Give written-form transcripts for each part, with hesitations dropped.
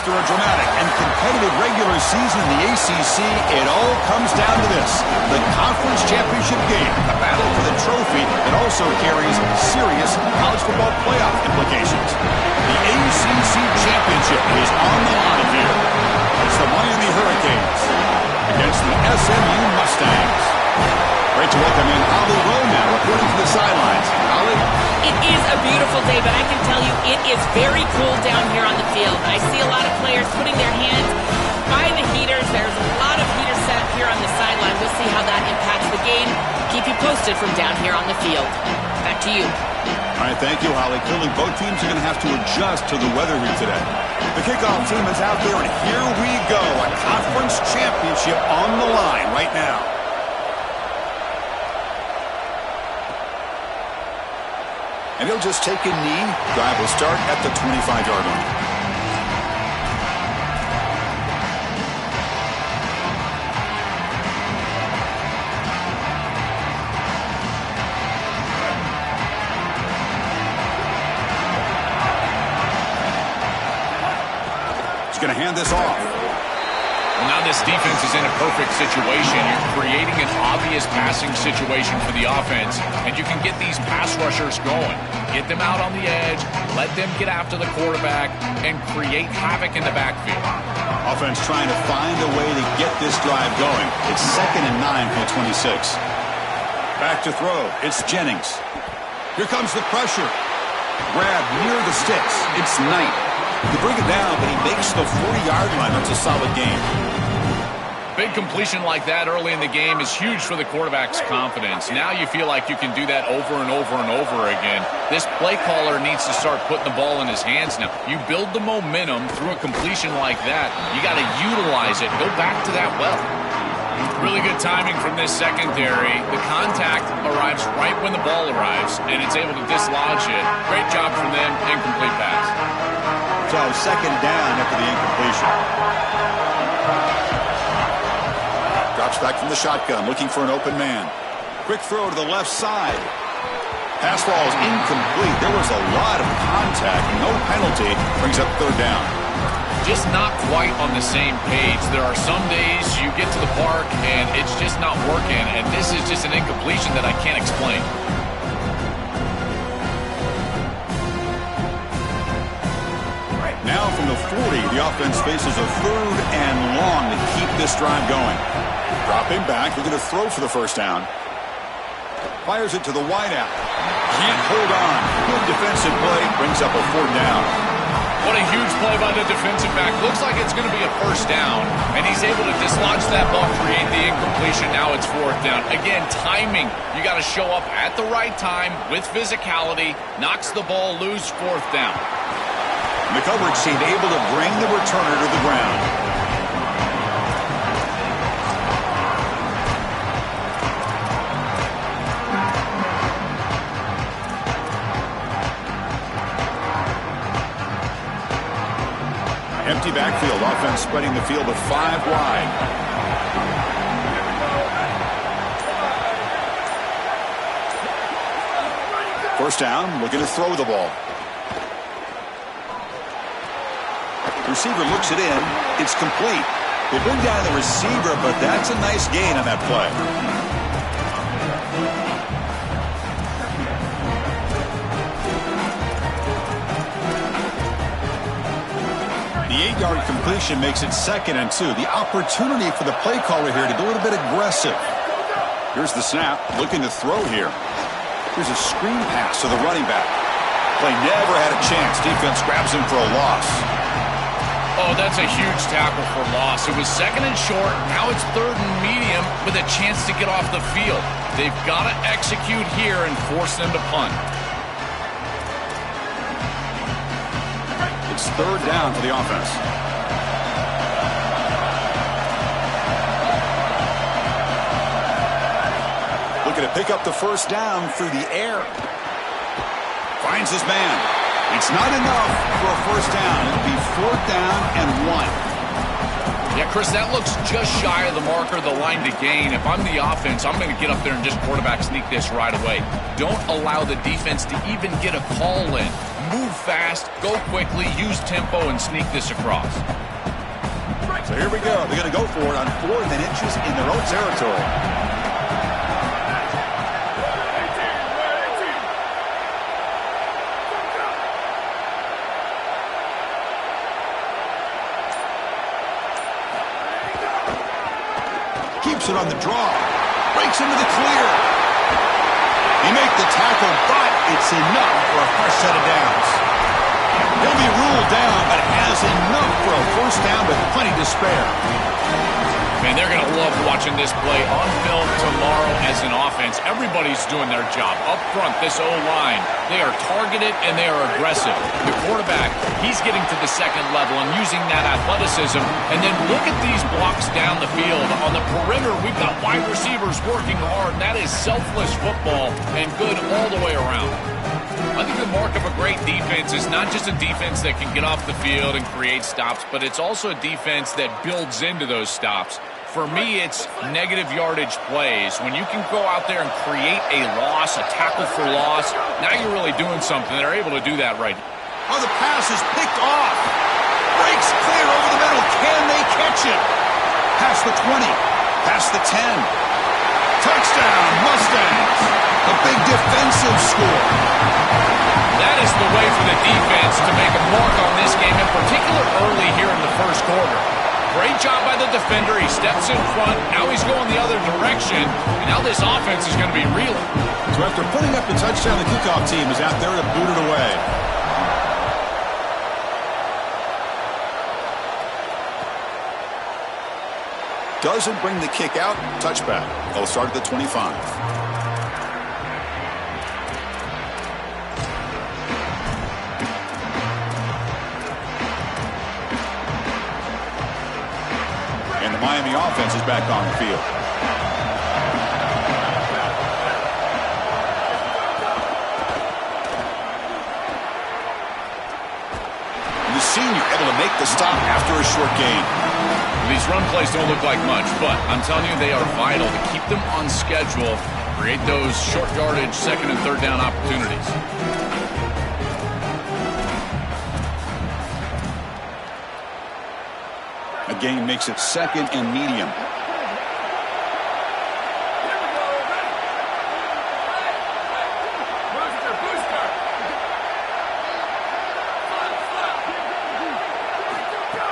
After a dramatic and competitive regular season in the ACC, it all comes down to this: the conference championship game, a battle for the trophy that also carries serious college football playoff implications. The ACC championship is on the line here. It's the Miami Hurricanes against the SMU Mustangs. Great to welcome in Holly Rowe now, reporting from the sidelines. Holly? It is a beautiful day, but I can tell you it is very cool down here on the field. I see a lot of players putting their hands by the heaters. There's a lot of heaters set up here on the sideline. We'll see how that impacts the game. Keep you posted from down here on the field. Back to you. All right, thank you, Holly. Clearly, both teams are going to have to adjust to the weather here today. The kickoff team is out there, and here we go. A conference championship on the line right now. And he'll just take a knee. Drive will start at the 25-yard line. He's going to hand this off. Well, now this defense is in a perfect situation. You're creating an obvious passing situation for the offense, and you can get these pass rushers going. Get them out on the edge, let them get after the quarterback, and create havoc in the backfield. Offense trying to find a way to get this drive going. It's 2nd and 9 from the 26. Back to throw. It's Jennings. Here comes the pressure. Grab near the sticks. It's Knight. You bring it down, but he makes the 40-yard line. That's a solid game. Big completion like that early in the game is huge for the quarterback's confidence. Now you feel like you can do that over and over and over again. This play caller needs to start putting the ball in his hands now. You build the momentum through a completion like that. You got to utilize it. Go back to that well. Really good timing from this secondary. The contact arrives right when the ball arrives, and it's able to dislodge it. Great job from them. Incomplete pass. So 2nd down after the incompletion. Drops back from the shotgun, looking for an open man. Quick throw to the left side. Pass ball is incomplete. There was a lot of contact. No penalty. Brings up 3rd down. Just not quite on the same page. There are some days you get to the park and it's just not working, and this is just an incompletion that I can't explain. Now from the 40, the offense faces a 3rd and long to keep this drive going. Dropping back, looking to throw for the 1st down. Fires it to the wideout. Can't hold on. Good defensive play. Brings up a 4th down. What a huge play by the defensive back. Looks like it's going to be a 1st down, and he's able to dislodge that ball, create the incompletion. Now it's 4th down. Again, timing. You got to show up at the right time with physicality. Knocks the ball loose, 4th down. The coverage team able to bring the returner to the ground. Empty backfield. Offense spreading the field with 5 wide. First down, looking to throw the ball. Receiver looks it in. It's complete. They bring down the receiver, but that's a nice gain on that play. The 8-yard completion makes it 2nd and 2. The opportunity for the play caller here to be a little bit aggressive. Here's the snap. Looking to throw here. Here's a screen pass to the running back. Play never had a chance. Defense grabs him for a loss. Oh, that's a huge tackle for loss. It was 2nd and short. Now it's 3rd and medium with a chance to get off the field. They've got to execute here and force them to punt. It's 3rd down for the offense. Looking to pick up the 1st down through the air. Finds his man. It's not enough for a 1st down. It'll be 4th down and 1. Yeah, Chris, that looks just shy of the marker, the line to gain. If I'm the offense, I'm going to get up there and just quarterback sneak this right away. Don't allow the defense to even get a call in. move fast, go quickly, use tempo, and sneak this across. So here we go. They're going to go for it on 4th and inches in their own territory. Keeps it on the draw. Breaks into the clear. He made the tackle, but it's enough for a fresh set of downs. He'll be ruled down, but has enough for a first down with plenty to spare. Man, they're going to love watching this play on film tomorrow as an offense. Everybody's doing their job. Up front, this O-line, they are targeted and they are aggressive. The quarterback, he's getting to the second level and using that athleticism. And then look at these blocks down the field. On the perimeter, we've got wide receivers working hard. That is selfless football and good all the way around. I think the mark of a great defense is not just a defense that can get off the field and create stops, but it's also a defense that builds into those stops. For me, it's negative yardage plays. When you can go out there and create a loss, a tackle for loss, now you're really doing something. They're able to do that right now. Oh, the pass is picked off. Breaks clear over the middle. Can they catch it? Past the 20. Past the 10. Touchdown, Mustangs. A big defensive score. That is the way for the defense to make a mark on this game, in particular early here in the first quarter. Great job by the defender. He steps in front. Now he's going the other direction. And now this offense is going to be reeling. So after putting up the touchdown, the kickoff team is out there to boot it away. Doesn't bring the kick out. Touchback. They'll start at the 25. The Miami offense is back on the field. And the senior able to make the stop after a short gain. These run plays don't look like much, but I'm telling you, they are vital to keep them on schedule, create those short yardage second and third down opportunities. Gain makes it second and medium.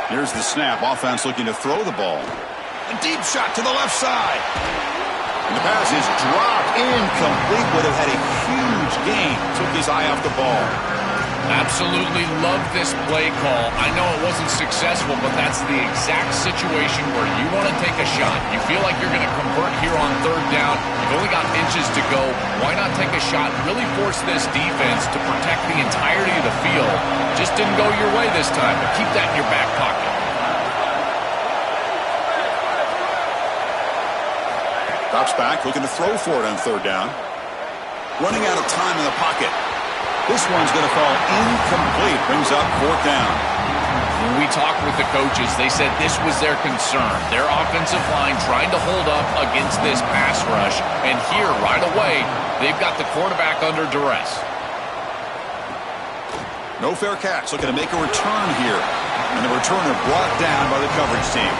Here's the snap. Offense looking to throw the ball. A deep shot to the left side. And the pass is dropped incomplete. Would have had a huge gain. Took his eye off the ball. Absolutely love this play call. I know it wasn't successful, but that's the exact situation where you want to take a shot. You feel like you're going to convert here on third down. You've only got inches to go. Why not take a shot? Really force this defense to protect the entirety of the field. Just didn't go your way this time, but keep that in your back pocket. Drops back, looking to throw for it on third down. Running out of time in the pocket. This one's going to fall incomplete. Brings up fourth down. When we talked with the coaches, they said this was their concern. Their offensive line trying to hold up against this pass rush. And here, right away, they've got the quarterback under duress. No fair catch. Looking to make a return here. And the returner brought down by the coverage team.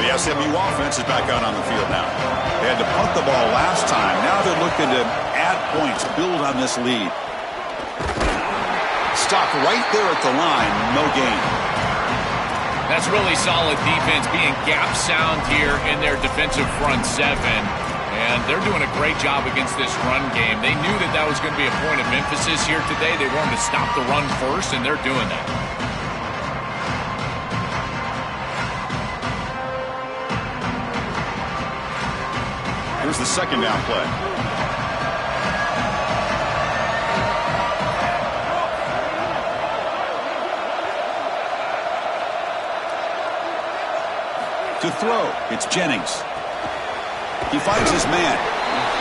The SMU offense is back out on the field now. They had to punt the ball last time. Now they're looking to add points, build on this lead. Stop right there at the line. No gain. That's really solid defense, being gap sound here in their defensive front seven. And they're doing a great job against this run game. They knew that that was going to be a point of emphasis here today. They wanted to stop the run first, and they're doing that. Here's the second down play. To throw, it's Jennings. He finds his man.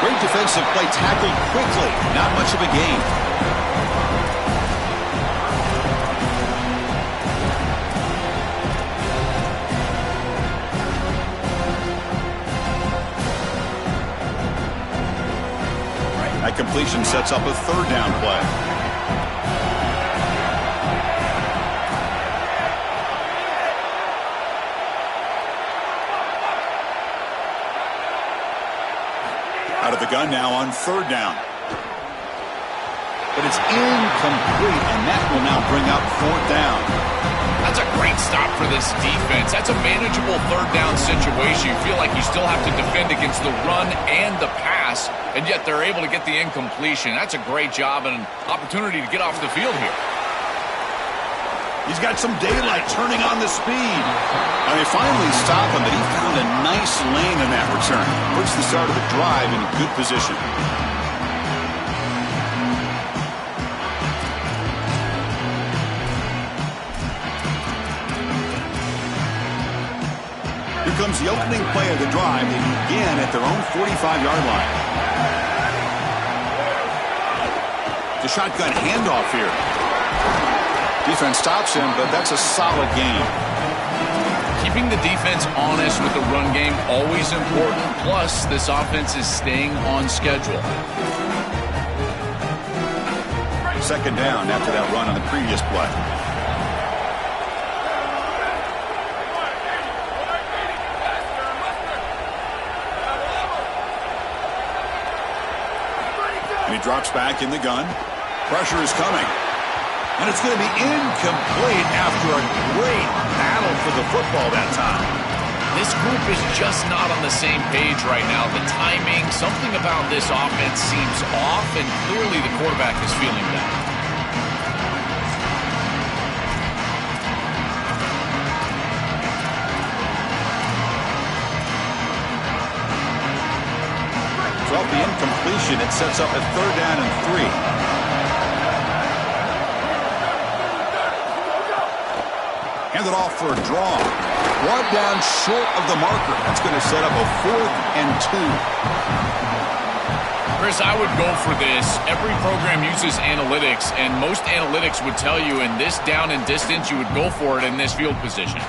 Great defensive play, tackled quickly. Not much of a gain. completion sets up a third down play. Out of the gun now on third down. But it's incomplete, and that will now bring up fourth down. That's a great stop for this defense. That's a manageable third down situation. You feel like you still have to defend against the run and the pass, and yet they're able to get the incompletion. That's a great job and an opportunity to get off the field here. He's got some daylight turning on the speed. And they finally stop him, but he found a nice lane in that return. Puts the start of the drive in good position. Here comes the opening play of the drive. They begin at their own 45-yard line. The shotgun handoff here. Defense stops him, but that's a solid game. Keeping the defense honest with the run game, always important. Plus, this offense is staying on schedule. Second down after that run on the previous play. And he drops back in the gun. Pressure is coming. And it's going to be incomplete after a great battle for the football that time. This group is just not on the same page right now. The timing, something about this offense seems off, and clearly the quarterback is feeling that. So off the incompletion, it sets up a third down and 3. Handed off for a draw. Brought down short of the marker. That's going to set up a 4th and 2. Chris, I would go for this. Every program uses analytics, and most analytics would tell you in this down and distance, you would go for it in this field position.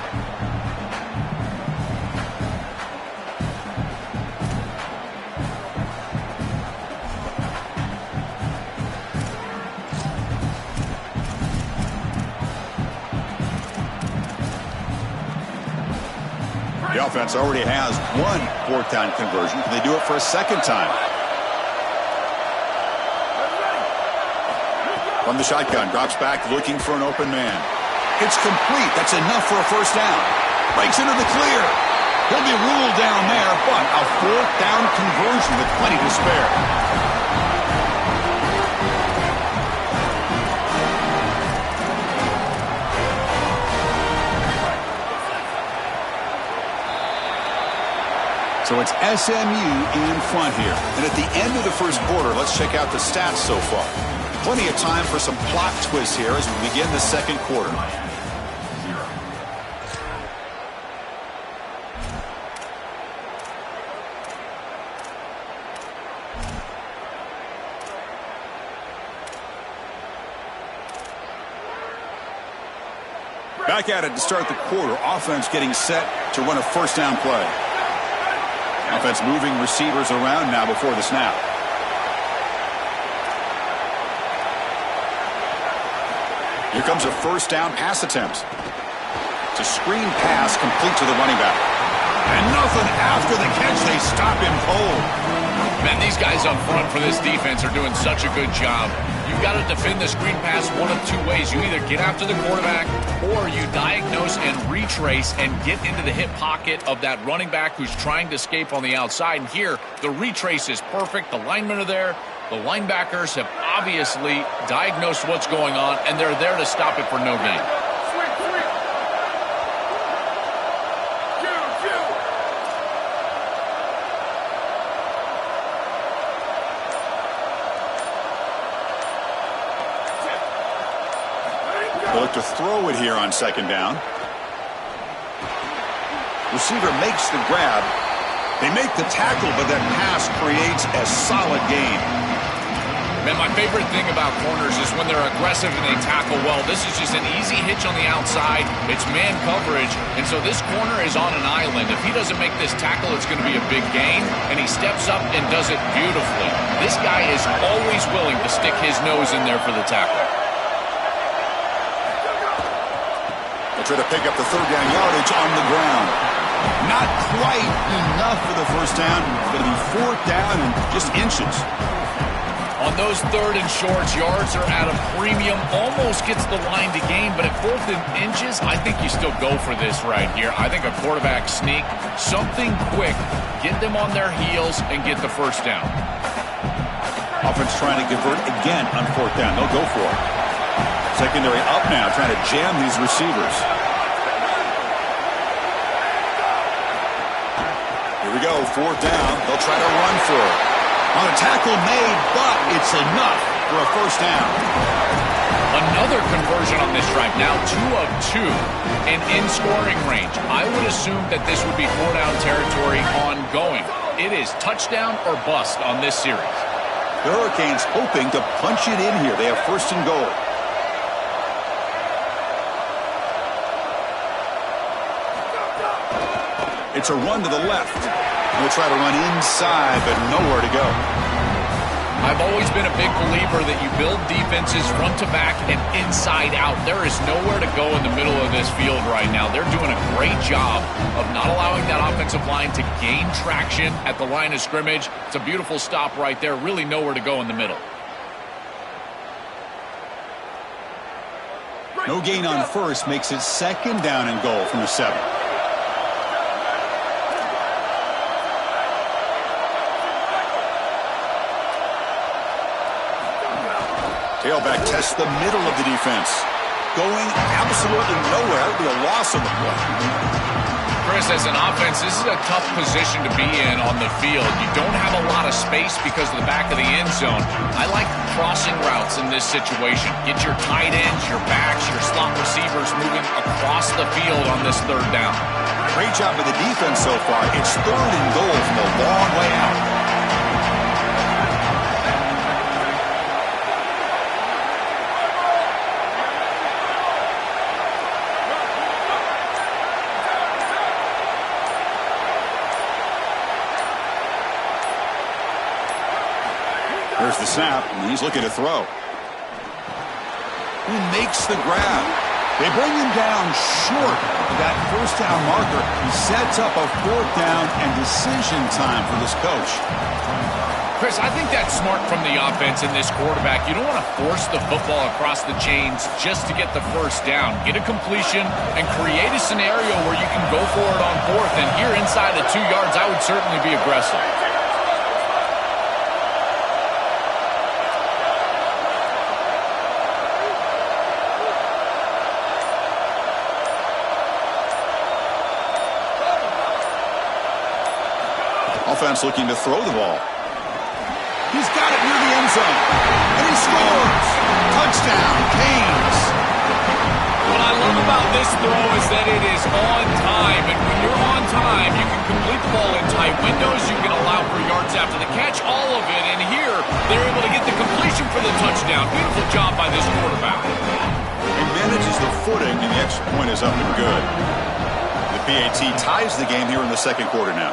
The offense already has one 4th down conversion. Can they do it for a second time? From the shotgun, drops back looking for an open man. It's complete. That's enough for a first down. Breaks into the clear. He'll be ruled down there, but a 4th down conversion with plenty to spare. So it's SMU in front here. And at the end of the first quarter, let's check out the stats so far. Plenty of time for some plot twists here as we begin the second quarter. Back at it to start the quarter. Offense getting set to run a first down play. Offense moving receivers around now before the snap. Here comes a first down pass attempt. It's a screen pass complete to the running back. And nothing after the catch. They stop him cold. Man, these guys up front for this defense are doing such a good job. You've got to defend the screen pass one of two ways. You either get after the quarterback or you diagnose and retrace and get into the hip pocket of that running back who's trying to escape on the outside. And here, the retrace is perfect. The linemen are there. The linebackers have obviously diagnosed what's going on, and they're there to stop it for no gain. They'll look to throw it here on second down. Receiver makes the grab. They make the tackle, but that pass creates a solid gain. Man, my favorite thing about corners is when they're aggressive and they tackle well. This is just an easy hitch on the outside. It's man coverage, and so this corner is on an island. If he doesn't make this tackle, it's going to be a big gain, and he steps up and does it beautifully. This guy is always willing to stick his nose in there for the tackle. They'll try to pick up the third down yardage on the ground. Not quite enough for the first down. It's going to be fourth down and just inches. On those third and shorts, yards are at a premium. Almost gets the line to gain, but at fourth and inches, I think you still go for this right here. I think a quarterback sneak, something quick, get them on their heels and get the first down. Offense trying to convert again on fourth down. They'll go for it. Secondary up now, trying to jam these receivers. Here we go, fourth down. They'll try to run for it. On a tackle made, but it's enough for a first down. Another conversion on this drive. Now 2 of 2 and in scoring range. I would assume that this would be 4-down territory ongoing. It is touchdown or bust on this series. The Hurricanes hoping to punch it in here. They have first and goal. It's a run to the left. They'll try to run inside, but nowhere to go. I've always been a big believer that you build defenses front to back and inside out. There is nowhere to go in the middle of this field right now. They're doing a great job of not allowing that offensive line to gain traction at the line of scrimmage. It's a beautiful stop right there. Really nowhere to go in the middle. No gain on first makes it second down and goal from the 7. Tailback tests the middle of the defense. Going absolutely nowhere. It'll be a loss of the play. Chris, as an offense, this is a tough position to be in on the field. You don't have a lot of space because of the back of the end zone. I like crossing routes in this situation. Get your tight ends, your backs, your slot receivers moving across the field on this third down. Great job by the defense so far. It's third and goal from a long way out. There's the snap, and he's looking to throw. He makes the grab. They bring him down short of that first down marker. He sets up a fourth down and decision time for this coach. Chris, I think that's smart from the offense in this quarterback. You don't want to force the football across the chains just to get the first down. Get a completion and create a scenario where you can go for it on fourth. And here inside the 2 yards, I would certainly be aggressive. Offense looking to throw the ball. He's got it near the end zone. And he scores. Touchdown, Canes. What I love about this throw is that it is on time. And when you're on time, you can complete the ball in tight windows. You can allow for yards after the catch, all of it. And here, they're able to get the completion for the touchdown. Beautiful job by this quarterback. He manages the footing, and the extra point is up and good. The PAT ties the game here in the second quarter now.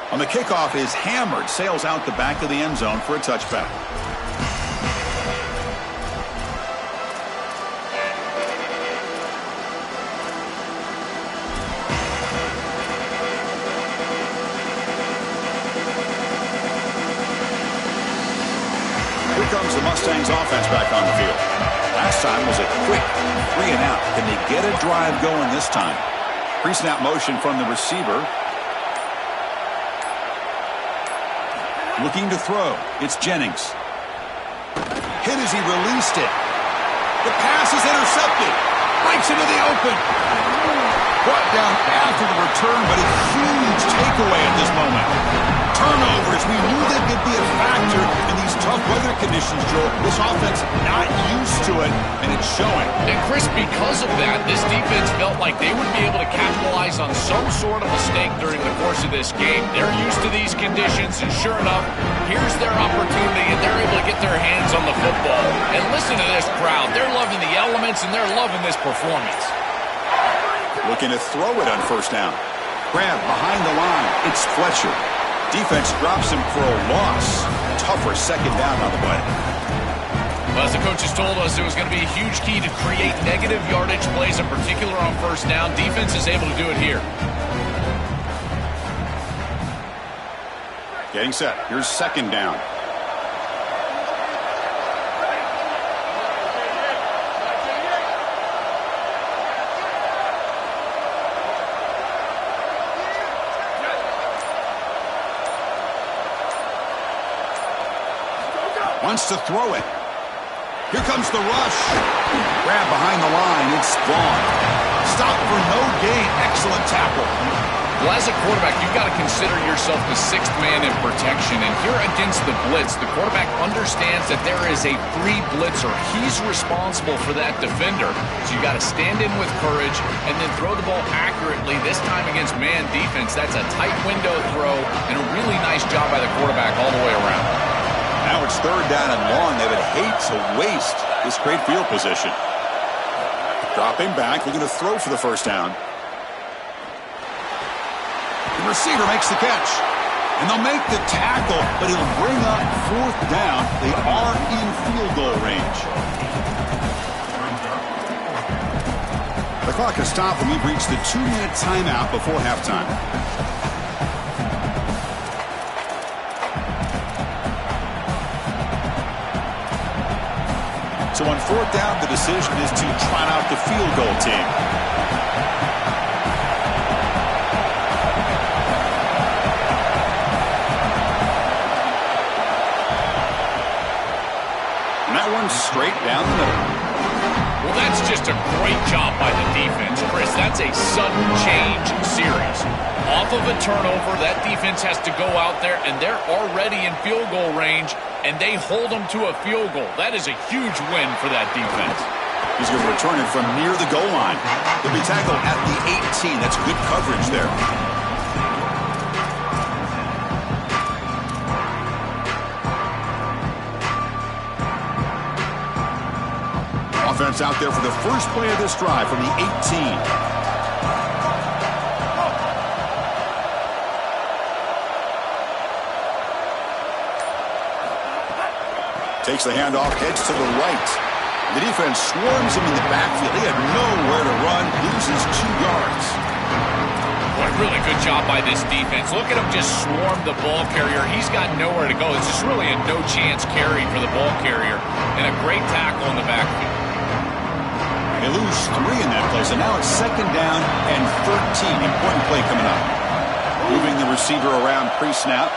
On the kickoff is hammered, sails out the back of the end zone for a touchback. Here comes the Mustangs offense back on the field. Last time was a quick 3 and out. Can they get a drive going this time? Pre-snap motion from the receiver. Looking to throw. It's Jennings. Hit as he released it. The pass is intercepted. Breaks into the open. Brought down after the return, but a huge takeaway at this moment. Turnovers, we knew they could be a factor in these tough weather conditions, Joel. This offense not used to it, and it's showing. And Chris, because of that, this defense felt like they would be able to capitalize on some sort of mistake during the course of this game. They're used to these conditions, and sure enough, here's their opportunity, and they're able to get their hands on the football. And listen to this crowd. They're loving the elements, and they're loving this performance. Looking to throw it on first down. Grab behind the line. It's Fletcher. Defense drops him for a loss. Tougher second down on the way. Well, as the coaches told us, it was going to be a huge key to create negative yardage plays, in particular on first down. Defense is able to do it here. Getting set. Here's second down. Wants to throw it. Here comes the rush. Grab behind the line. It's Vaughn. Stop for no gain. Excellent tackle. Well, as a quarterback, you've got to consider yourself the sixth man in protection. And here against the blitz, the quarterback understands that there is a free blitzer. He's responsible for that defender. So you've got to stand in with courage and then throw the ball accurately. This time against man defense, that's a tight window throw and a really nice job by the quarterback all the way around. Now it's third down and long. They would hate to waste this great field position. Dropping back, looking to throw for the first down. The receiver makes the catch. And they'll make the tackle, but he'll bring up fourth down. They are in field goal range. The clock has stopped when we've reached the 2-minute timeout before halftime. So on fourth down, the decision is to trot out the field goal team. And that one's straight down the middle. Well, that's just a great job by the defense, Chris. That's a sudden change series. Off of a turnover, that defense has to go out there, and they're already in field goal range, and they hold them to a field goal. That is a huge win for that defense. He's going to return it from near the goal line. He'll be tackled at the 18. That's good coverage there. Offense out there for the first play of this drive from the 18. Takes the handoff, heads to the right. The defense swarms him in the backfield. He had nowhere to run, loses 2 yards. Boy, really good job by this defense. Look at him just swarm the ball carrier. He's got nowhere to go. It's just really a no-chance carry for the ball carrier, and a great tackle in the backfield. They lose 3 in that play, so now it's second down and 13. Important play coming up. Moving the receiver around pre-snap.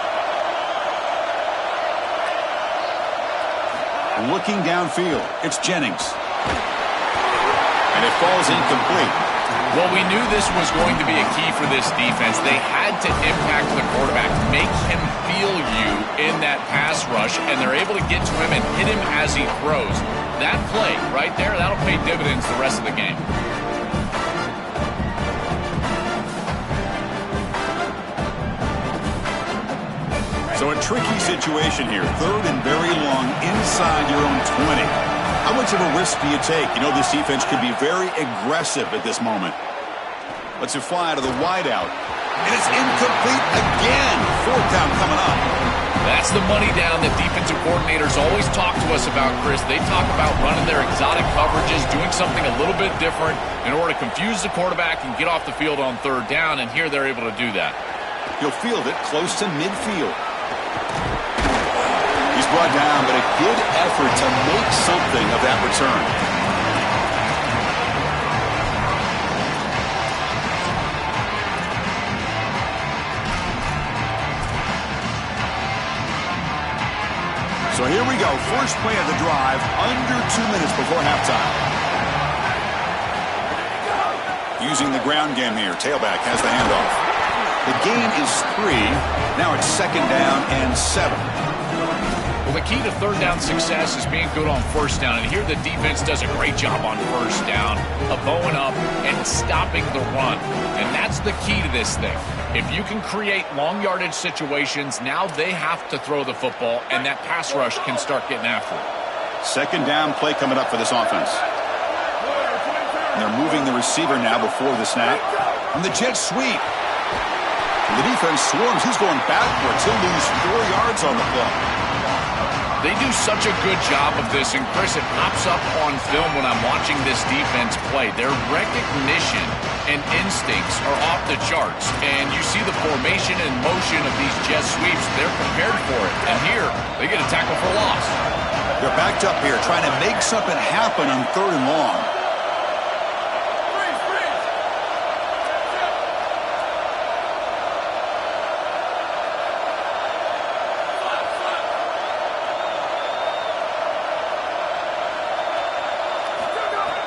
Looking downfield, it's Jennings. And it falls incomplete. Well, we knew this was going to be a key for this defense. They had to impact the quarterback, make him feel you in that pass rush, and they're able to get to him and hit him as he throws. That play right there, that'll pay dividends the rest of the game. So a tricky situation here. Third and very long inside your own 20. How much of a risk do you take? You know this defense could be very aggressive at this moment. Lets it fly to the wideout. And it's incomplete again. Fourth down coming up. That's the money down that defensive coordinators always talk to us about, Chris. They talk about running their exotic coverages, doing something a little bit different in order to confuse the quarterback and get off the field on third down, and here they're able to do that. He'll field it close to midfield. He's brought down, but a good effort to make something of that return. So here we go. First play of the drive, under 2 minutes before halftime. Using the ground game here. Tailback has the handoff. The gain is 3. Now it's 2nd down and 7. Well, the key to third down success is being good on first down. And here the defense does a great job on first down of bowing up and stopping the run. And that's the key to this thing. If you can create long yardage situations, now they have to throw the football, and that pass rush can start getting after it. 2nd down play coming up for this offense. And they're moving the receiver now before the snap. And the jet sweep. The defense swarms. He's going backwards. He'll lose 4 yards on the play. They do such a good job of this, and Chris, it pops up on film when I'm watching this defense play. Their recognition and instincts are off the charts, and you see the formation and motion of these jet sweeps. They're prepared for it, and here they get a tackle for loss. They're backed up here trying to make something happen on 3rd and long.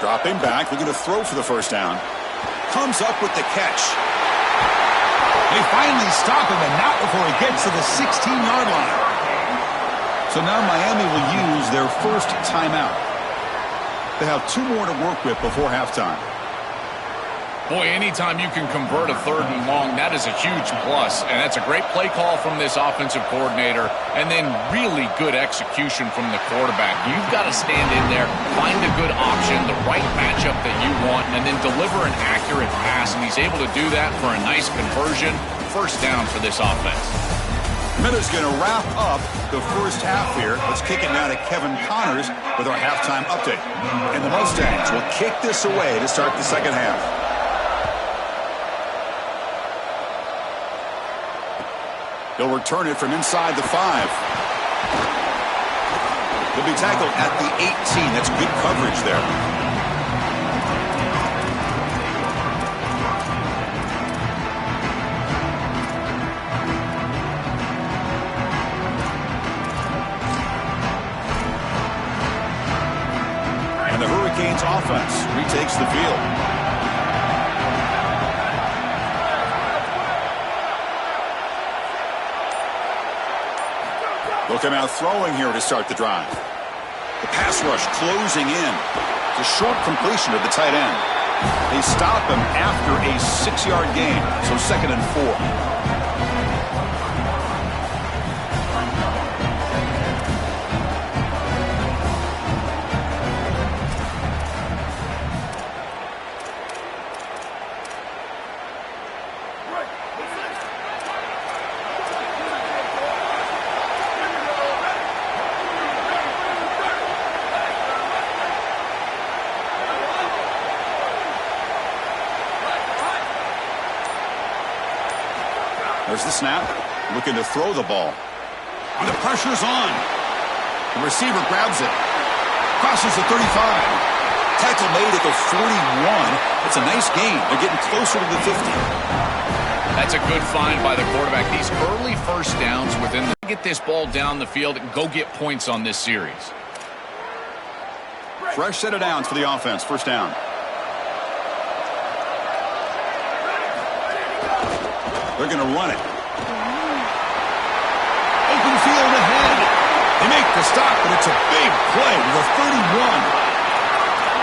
Dropping back, looking to throw for the 1st down. Comes up with the catch. They finally stop him, and not before he gets to the 16-yard line. So now Miami will use their first timeout. They have 2 more to work with before halftime. Boy, anytime you can convert a 3rd and long, that is a huge plus. And that's a great play call from this offensive coordinator. And then really good execution from the quarterback. You've got to stand in there, find a good option, the right matchup that you want, and then deliver an accurate pass. And he's able to do that for a nice conversion. 1st down for this offense. Miller's going to wrap up the first half here. Let's kick it now to Kevin Connors with our halftime update. And the Mustangs will kick this away to start the 2nd half. They'll return it from inside the 5. They'll be tackled at the 18. That's good coverage there. And the Hurricanes offense retakes the field. They'll come out throwing here to start the drive. The pass rush closing in. It's a short completion to the tight end. They stop him after a 6-yard gain, so 2nd and 4. There's the snap, looking to throw the ball. And the pressure's on. The receiver grabs it. Crosses the 35. Tackle made at the 41. It's a nice gain. They're getting closer to the 50. That's a good find by the quarterback. These early 1st downs within the get this ball down the field and go get points on this series. Fresh set of downs for the offense. 1st down. They're going to run it. Open field ahead. They make the stop, but it's a big play to the 31.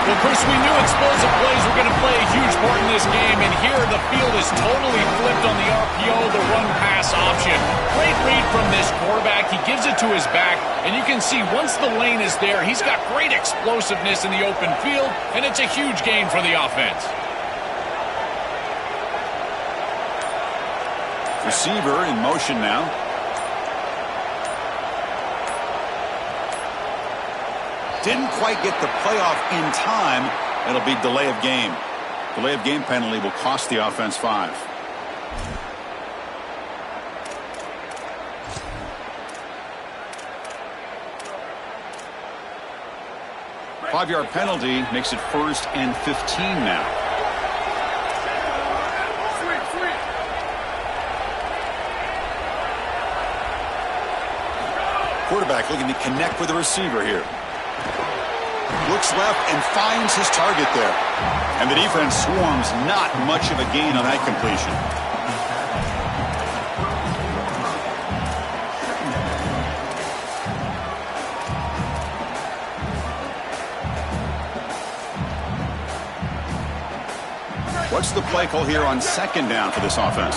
Well, Chris, we knew explosive plays were going to play a huge part in this game, and here the field is totally flipped on the RPO, the run-pass option. Great read from this quarterback. He gives it to his back, and you can see once the lane is there, he's got great explosiveness in the open field, and it's a huge gain for the offense. Receiver in motion now. Didn't quite get the playoff in time. It'll be delay of game. Delay of game penalty will cost the offense 5. Five-yard penalty makes it 1st and 15 now. Quarterback looking to connect with the receiver here. Looks left and finds his target there. And the defense swarms. Not much of a gain on that completion. What's the play call here on second down for this offense?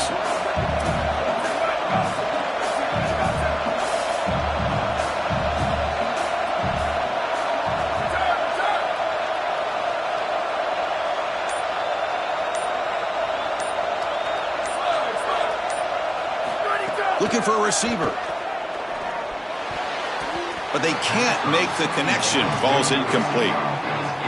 Looking for a receiver. But they can't make the connection. Ball's incomplete.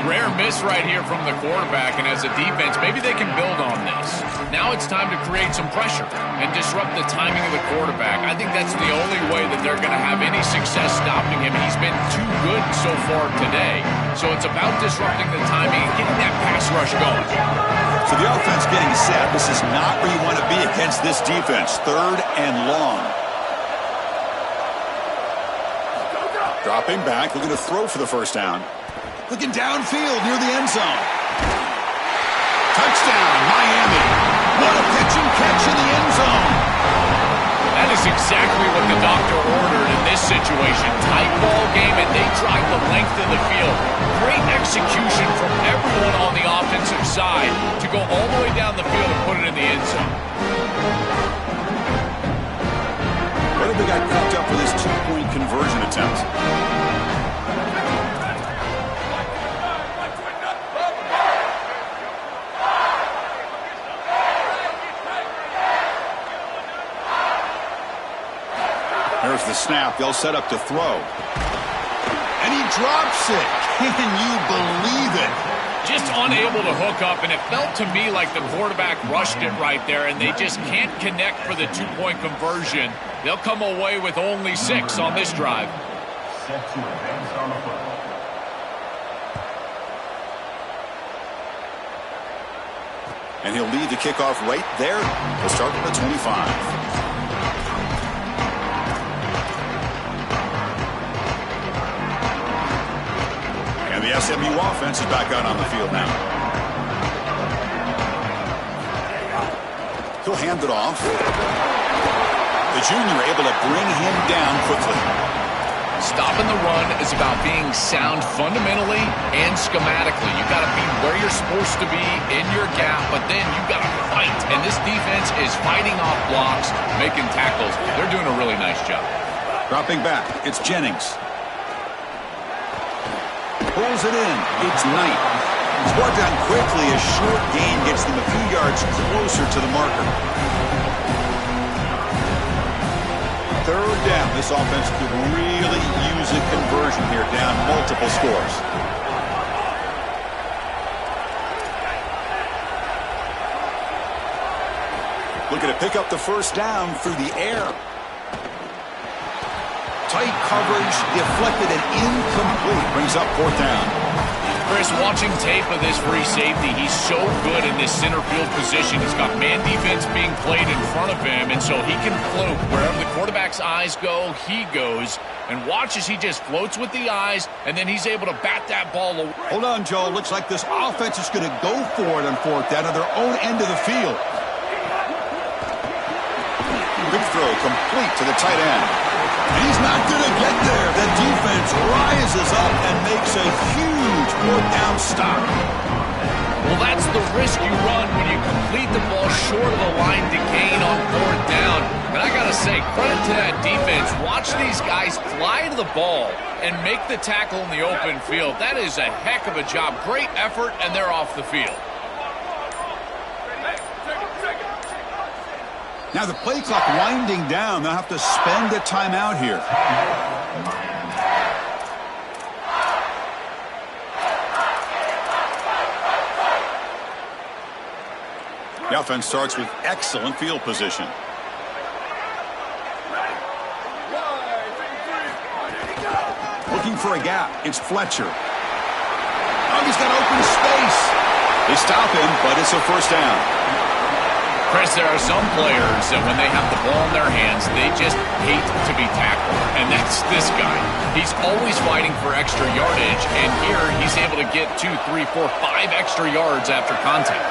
Rare miss right here from the quarterback, and as a defense, maybe they can build on this. Now it's time to create some pressure and disrupt the timing of the quarterback. I think that's the only way that they're going to have any success stopping him. He's been too good so far today. So it's about disrupting the timing and getting that pass rush going. So the offense getting set. This is not where you want to be against this defense. 3rd and long. Dropping back, looking to throw for the first down. Looking downfield near the end zone. Touchdown, Miami. What a pitch and catch in the end zone. That is exactly what the doctor ordered in this situation. Tight ball game, and they drive the length of the field. Great execution from everyone on the offensive side to go all the way down the field and put it in the end zone. What have they got cooked up for this 2-point conversion attempt? There's the snap. They'll set up to throw. And he drops it. Can you believe it? Just unable to hook up, and it felt to me like the quarterback rushed it right there, and they just can't connect for the 2-point conversion. They'll come away with only 6 on this drive. And he'll lead the kickoff right there. He'll start at the 25. And the SMU offense is back out on the field now. He'll hand it off. The junior able to bring him down quickly. Stopping the run is about being sound fundamentally and schematically. You got to be where you're supposed to be in your gap, but then you got to fight. And this defense is fighting off blocks, making tackles. They're doing a really nice job. Dropping back, it's Jennings. Pulls it in. It's Knight. He's brought down quickly. A short gain gets them a few yards closer to the marker. 3rd down. This offense could really use a conversion here, down multiple scores. Looking to pick up the first down through the air. Tight coverage, deflected and incomplete. Brings up 4th down. Chris, watching tape of this free safety, he's so good in this center field position. He's got man defense being played in front of him, and so he can float. Wherever the quarterback's eyes go, he goes. And watch as he just floats with the eyes, and then he's able to bat that ball away. Hold on, Joe. Looks like this offense is going to go for it on 4th down at their own end of the field. Quick throw complete to the tight end. And he's not going to get there. The defense rises up and makes a huge 4th down stop. Well, that's the risk you run when you complete the ball short of the line to gain on 4th down. And I got to say, credit to that defense. Watch these guys fly to the ball and make the tackle in the open field. That is a heck of a job. Great effort, and they're off the field. Now the play clock winding down. They'll have to spend a timeout here. The offense starts with excellent field position. Looking for a gap. It's Fletcher. Oh, he's got open space. They stop him, but it's a first down. Chris, there are some players that when they have the ball in their hands, they just hate to be tackled. And that's this guy. He's always fighting for extra yardage, and here he's able to get 2, 3, 4, 5 extra yards after contact.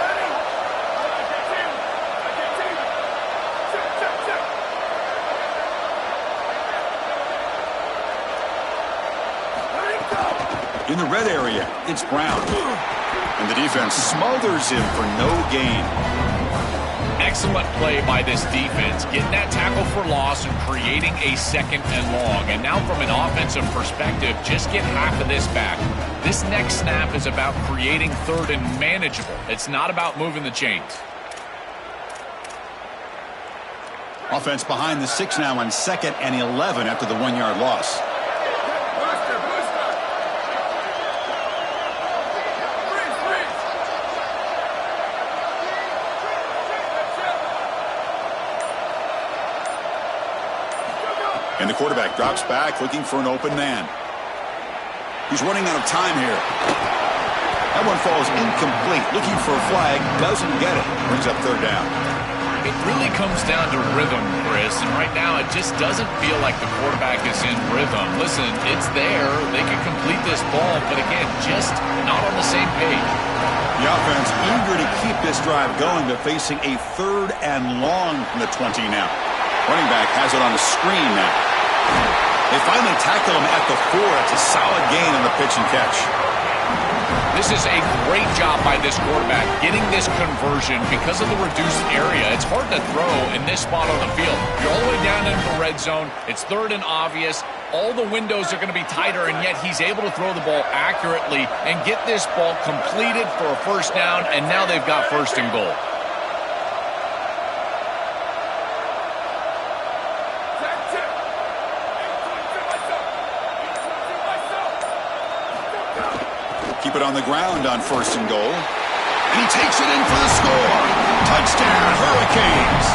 In the red area, it's Brown. And the defense smothers him for no gain. Excellent play by this defense, getting that tackle for loss and creating a 2nd and long. And now from an offensive perspective, just get half of this back. This next snap is about creating 3rd and manageable. It's not about moving the chains. Offense behind the 6 now on 2nd and 11 after the 1-yard loss. And the quarterback drops back looking for an open man. He's running out of time here. That one falls incomplete. Looking for a flag. Doesn't get it. Brings up 3rd down. It really comes down to rhythm, Chris, and right now it just doesn't feel like the quarterback is in rhythm. Listen, it's there. They can complete this ball, but again, just not on the same page. The offense eager to keep this drive going, but facing a 3rd and long from the 20 now. Running back has it on the screen now. They finally tackle him at the 4. It's a solid gain on the pitch and catch. This is a great job by this quarterback getting this conversion because of the reduced area. It's hard to throw in this spot on the field. You're all the way down into the red zone. It's 3rd and obvious. All the windows are going to be tighter, and yet he's able to throw the ball accurately and get this ball completed for a 1st down, and now they've got 1st and goal. Keep it on the ground on 1st and goal. And he takes it in for the score. Touchdown, Hurricanes.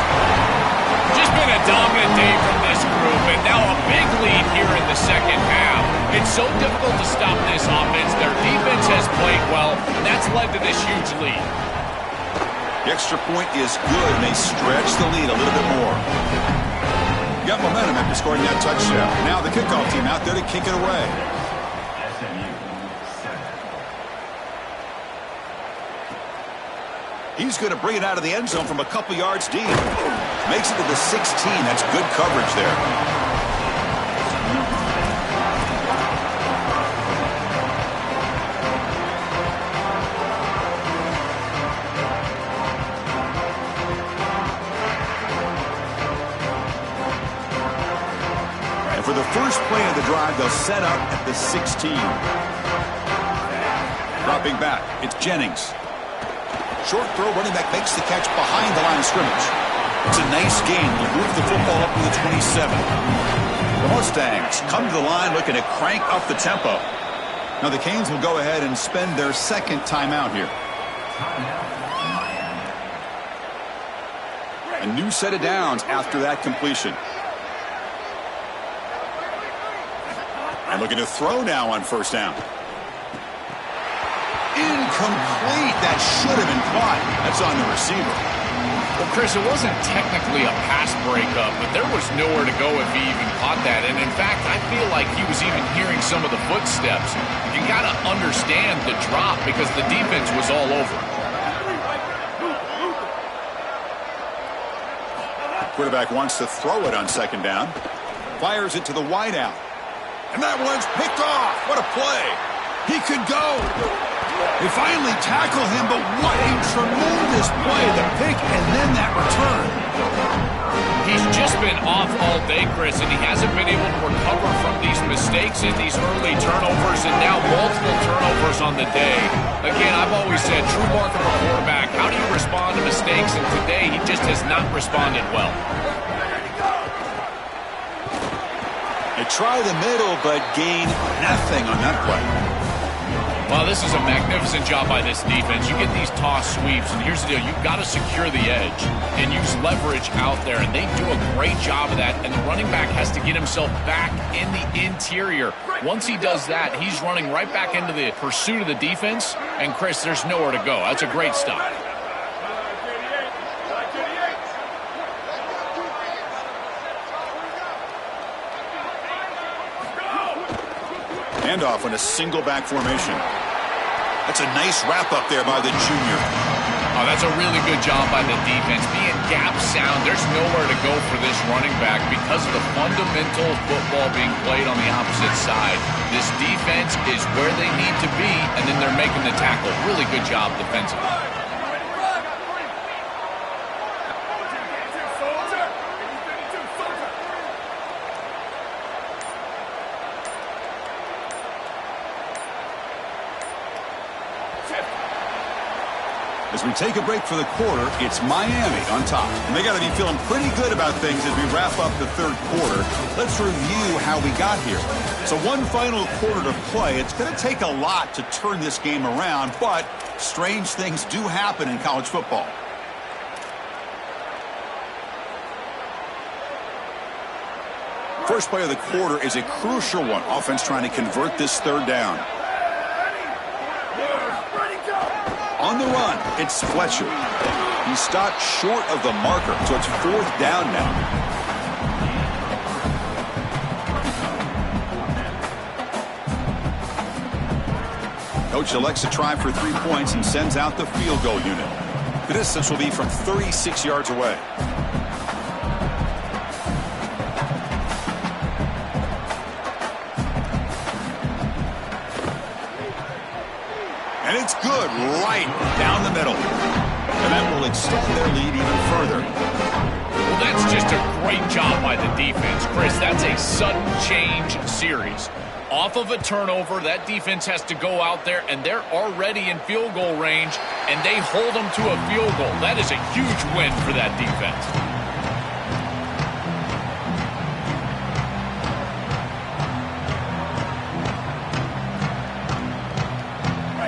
Just been a dominant day from this group, and now a big lead here in the 2nd half. It's so difficult to stop this offense. Their defense has played well, and that's led to this huge lead. The extra point is good, and they stretch the lead a little bit more. Got momentum after scoring that touchdown. Now the kickoff team out there to kick it away. He's going to bring it out of the end zone from a couple yards deep. Makes it to the 16. That's good coverage there. And for the first play of the drive, they'll set up at the 16. Dropping back, it's Jennings. Short throw, running back makes the catch behind the line of scrimmage. It's a nice gain. Will move the football up to the 27. The Mustangs come to the line looking to crank up the tempo. Now the Canes will go ahead and spend their 2nd timeout here. A new set of downs after that completion. And looking to throw now on 1st down. Incomplete. That should have been caught. That's on the receiver. Well, Chris, it wasn't technically a pass breakup, but there was nowhere to go if he even caught that. And in fact, I feel like he was even hearing some of the footsteps. You got to understand the drop because the defense was all over. Quarterback wants to throw it on 2nd down. Fires it to the wideout. And that one's picked off. What a play. He could go. They finally tackle him, but what a tremendous play. The pick and then that return. He's just been off all day, Chris, and he hasn't been able to recover from these mistakes and these early turnovers and now multiple turnovers on the day. Again, I've always said, true mark of a quarterback, how do you respond to mistakes? And today, he just has not responded well. They try the middle, but gain nothing on that play. Well, this is a magnificent job by this defense. You get these toss sweeps, and here's the deal. You've got to secure the edge and use leverage out there, and they do a great job of that, and the running back has to get himself back in the interior. Once he does that, he's running right back into the pursuit of the defense, and, Chris, there's nowhere to go. That's a great stop. Handoff on a single back formation. That's a nice wrap up there by the junior. Oh, that's a really good job by the defense. Being gap sound, there's nowhere to go for this running back because of the fundamental football being played on the opposite side. This defense is where they need to be, and then they're making the tackle. Really good job defensively. As we take a break for the quarter, it's Miami on top. And they got to be feeling pretty good about things as we wrap up the third quarter. Let's review how we got here. So one final quarter to play. It's going to take a lot to turn this game around, but strange things do happen in college football. First play of the quarter is a crucial one. Offense trying to convert this third down. On the run, it's Fletcher. He stopped short of the marker, so it's fourth down now. Coach elects to try for 3 points and sends out the field goal unit. The distance will be from 36 yards away. And it's good right down the middle. And that will extend their lead even further. Well, that's just a great job by the defense. Chris, that's a sudden change series. Off of a turnover, that defense has to go out there, and they're already in field goal range, and they hold them to a field goal. That is a huge win for that defense.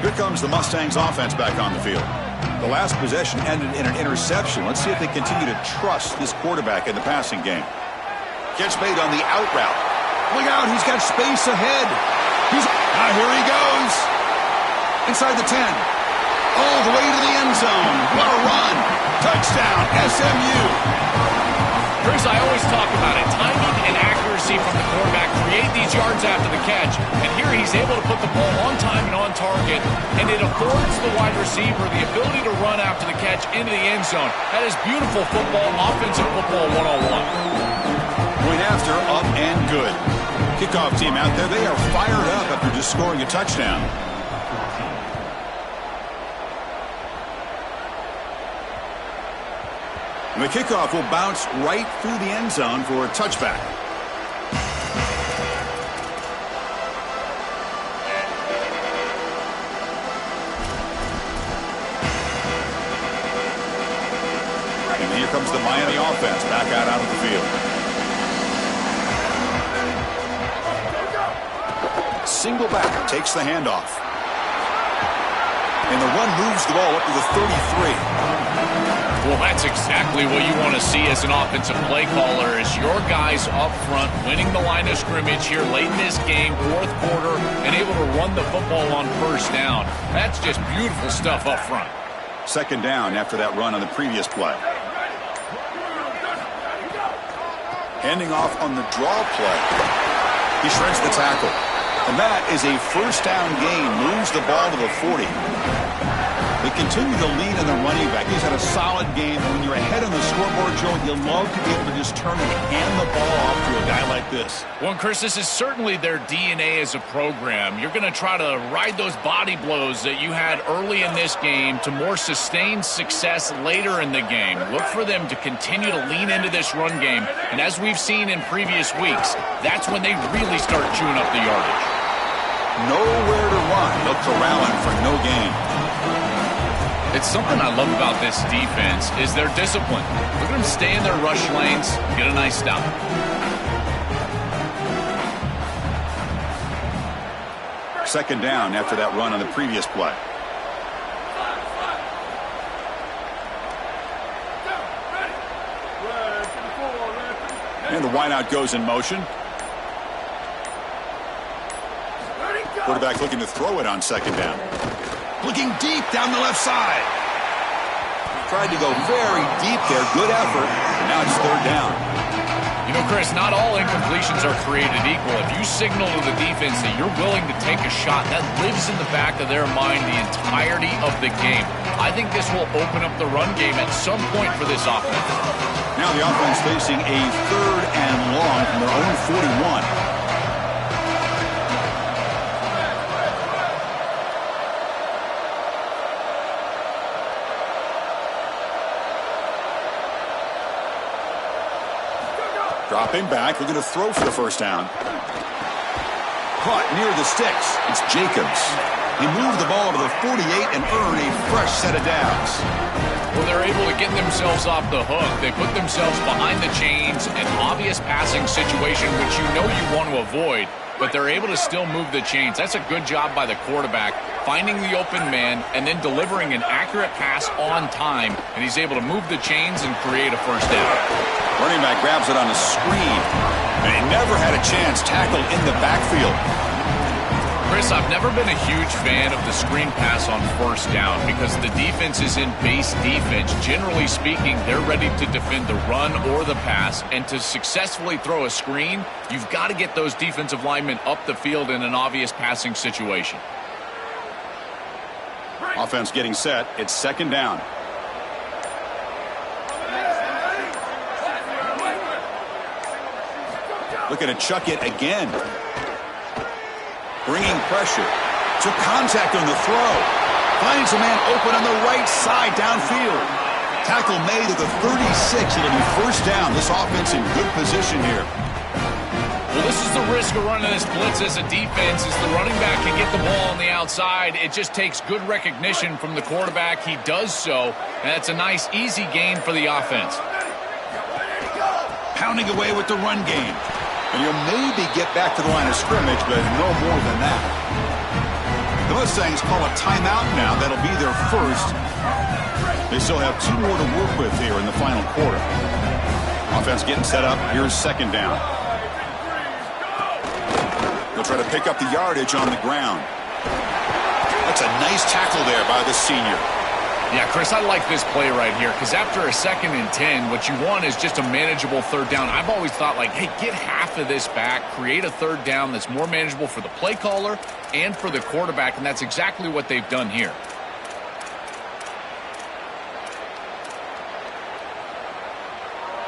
Here comes the Mustangs offense back on the field. The last possession ended in an interception. Let's see if they continue to trust this quarterback in the passing game. Catch made on the out route. Look out, he's got space ahead. Here he goes. Inside the 10. All the way to the end zone. What a run. Touchdown, SMU. Chris, I always talk about it. Timing and accuracy from the quarterback create these yards after the catch. And here he's able to put the ball on time and on target. And it affords the wide receiver the ability to run after the catch into the end zone. That is beautiful football, offensive football one-on-one. Point after, up and good. Kickoff team out there. They are fired up after just scoring a touchdown. And the kickoff will bounce right through the end zone for a touchback. And here comes the Miami offense back out of the field. Single back takes the handoff. And the run moves the ball up to the 33. Well, that's exactly what you want to see as an offensive play caller, is your guys up front winning the line of scrimmage here late in this game, fourth quarter, and able to run the football on first down. That's just beautiful stuff up front. Second down after that run on the previous play. Handing off on the draw play. He shreds the tackle. And that is a first down gain. Moves the ball to the 40. They continue to lean on the running back. He's had a solid game. And when you're ahead on the scoreboard, Joe, you love to be able to just turn and hand the ball off to a guy like this. Well, Chris, this is certainly their DNA as a program. You're going to try to ride those body blows that you had early in this game to more sustained success later in the game. Look for them to continue to lean into this run game. And as we've seen in previous weeks, that's when they really start chewing up the yardage. Nowhere to run. They'll corral him for no gain. It's something I love about this defense is their discipline. Look at them stay in their rush lanes, get a nice stop. Second down after that run on the previous play. And the wideout goes in motion. Quarterback looking to throw it on second down. Looking deep down the left side. Tried to go very deep there. Good effort. And now it's third down. You You know, Chris, not all incompletions are created equal. If you signal to the defense that you're willing to take a shot, that lives in the back of their mind the entirety of the game. I think this will open up the run game at some point for this offense. Now the offense facing a 3rd and long from their own 41. Dropping back, looking to throw for the first down. Caught near the sticks. It's Jacobs. He moved the ball to the 48 and earned a fresh set of downs. Well, they're able to get themselves off the hook. They put themselves behind the chains, an obvious passing situation, which you know you want to avoid, but they're able to still move the chains. That's a good job by the quarterback, finding the open man and then delivering an accurate pass on time, and he's able to move the chains and create a first down. Running back grabs it on a screen, and he never had a chance tackled in the backfield. Chris, I've never been a huge fan of the screen pass on first down because the defense is in base defense. Generally speaking, they're ready to defend the run or the pass, and to successfully throw a screen, you've got to get those defensive linemen up the field in an obvious passing situation. Offense getting set. It's 2nd down. Looking to chuck it again. Bringing pressure. Took contact on the throw. Finds a man open on the right side downfield. Tackle made at the 36. It'll be first down. This offense in good position here. Well, this is the risk of running this blitz as a defense. As the running back can get the ball on the outside, it just takes good recognition from the quarterback. He does so, and that's a nice, easy gain for the offense. Pounding away with the run game. And he'll maybe get back to the line of scrimmage, but no more than that. The Mustangs call a timeout now. That'll be their first. They still have 2 more to work with here in the final quarter. Offense getting set up. Here's 2nd down. They'll try to pick up the yardage on the ground. That's a nice tackle there by the senior. Yeah, Chris, I like this play right here because after a 2nd and 10, what you want is just a manageable 3rd down. I've always thought, like, hey, get half of this back, create a 3rd down that's more manageable for the play caller and for the quarterback, and that's exactly what they've done here.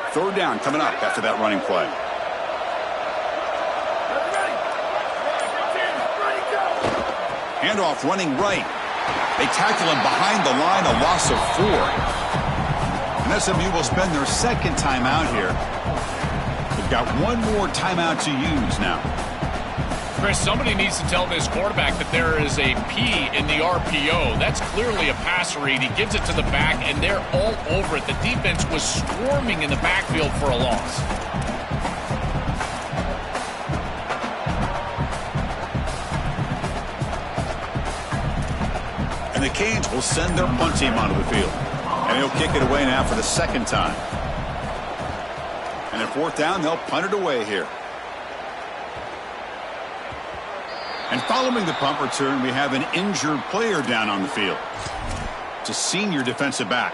Third down coming up after that running play. Handoff running right. They tackle him behind the line, a loss of 4. And SMU will spend their 2nd timeout here. They've got 1 more timeout to use now. Chris, somebody needs to tell this quarterback that there is a P in the RPO. That's clearly a pass read. He gives it to the back, and they're all over it. The defense was swarming in the backfield for a loss. And the Canes will send their punt team onto the field. And he'll kick it away now for the 2nd time. And at 4th down, they'll punt it away here. And following the punt return, we have an injured player down on the field. It's a senior defensive back.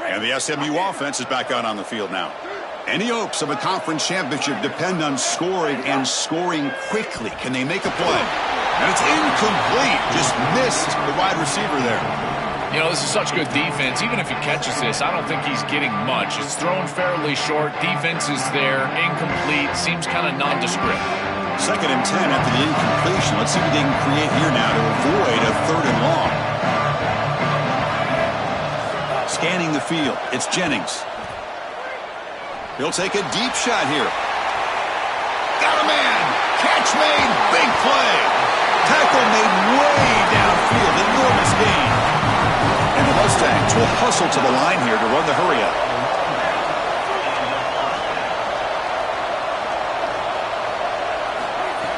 And the SMU offense is back out on the field now. Any hopes of a conference championship depend on scoring and scoring quickly. Can they make a play? And it's incomplete. Just missed the wide receiver there. You know, this is such good defense. Even if he catches this, I don't think he's getting much. It's thrown fairly short. Defense is there. Incomplete. Seems kind of nondescript. 2nd and 10 after the incompletion. Let's see what they can create here now to avoid a 3rd and long. Scanning the field. It's Jennings. He'll take a deep shot here. Got a man. Catch made. Big play. Tackle made way downfield. Enormous gain. And the Mustangs will hustle to the line here to run the hurry up.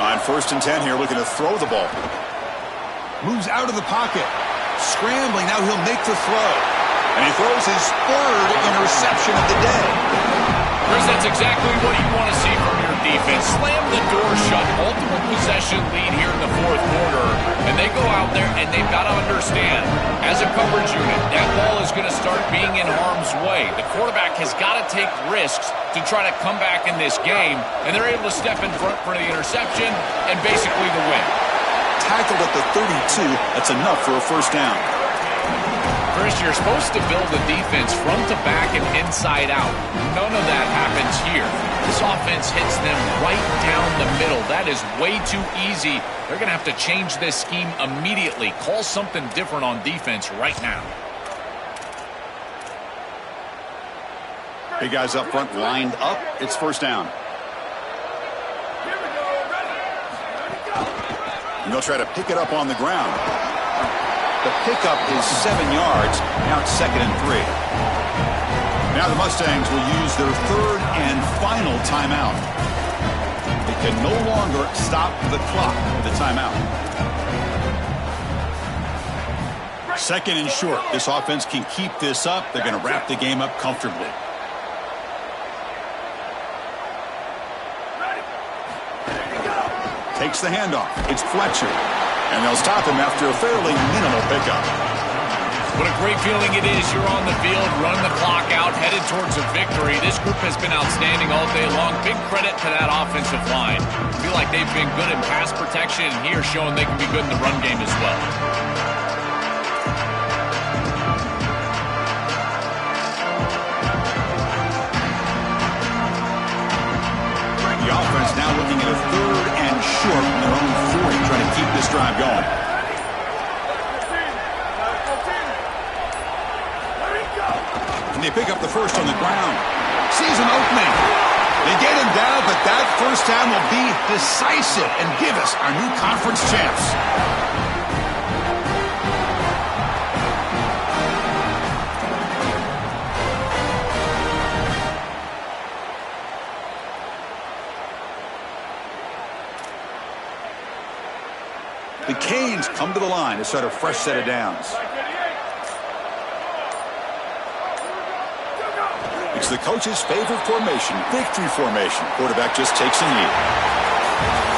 On 1st and 10 here, looking to throw the ball. Moves out of the pocket. Scrambling. Now he'll make the throw. And he throws his 3rd interception of the day. Chris, that's exactly what you want to see from your defense. Slam the door shut. Ultimate possession lead here in the fourth quarter. And they go out there and they've got to understand, as a coverage unit, that ball is going to start being in harm's way. The quarterback has got to take risks to try to come back in this game. And they're able to step in front for the interception and basically the win. Tackled at the 32. That's enough for a first down. Chris, you're supposed to build a defense front to back and inside out. None of that happens here. This offense hits them right down the middle. That is way too easy. They're going to have to change this scheme immediately. Call something different on defense right now. Big guys up front lined up. It's first down. And they'll try to pick it up on the ground. The pickup is 7 yards. Now it's 2nd and 3. Now the Mustangs will use their third and final timeout. They can no longer stop the clock with the timeout. 2nd and short. This offense can keep this up. They're going to wrap the game up comfortably. Takes the handoff. It's Fletcher. And they'll stop him after a fairly minimal pickup. What a great feeling it is. You're on the field, running the clock out, headed towards a victory. This group has been outstanding all day long. Big credit to that offensive line. I feel like they've been good in pass protection, and here showing they can be good in the run game as well. The offense now looking at a third and short from their own 40, trying to keep this drive going. And they pick up the first on the ground. Sees an opening. They get him down, but that first down will be decisive and give us our new conference champs. The Canes come to the line to start a fresh set of downs. It's the coach's favorite formation, victory formation. Quarterback just takes a knee.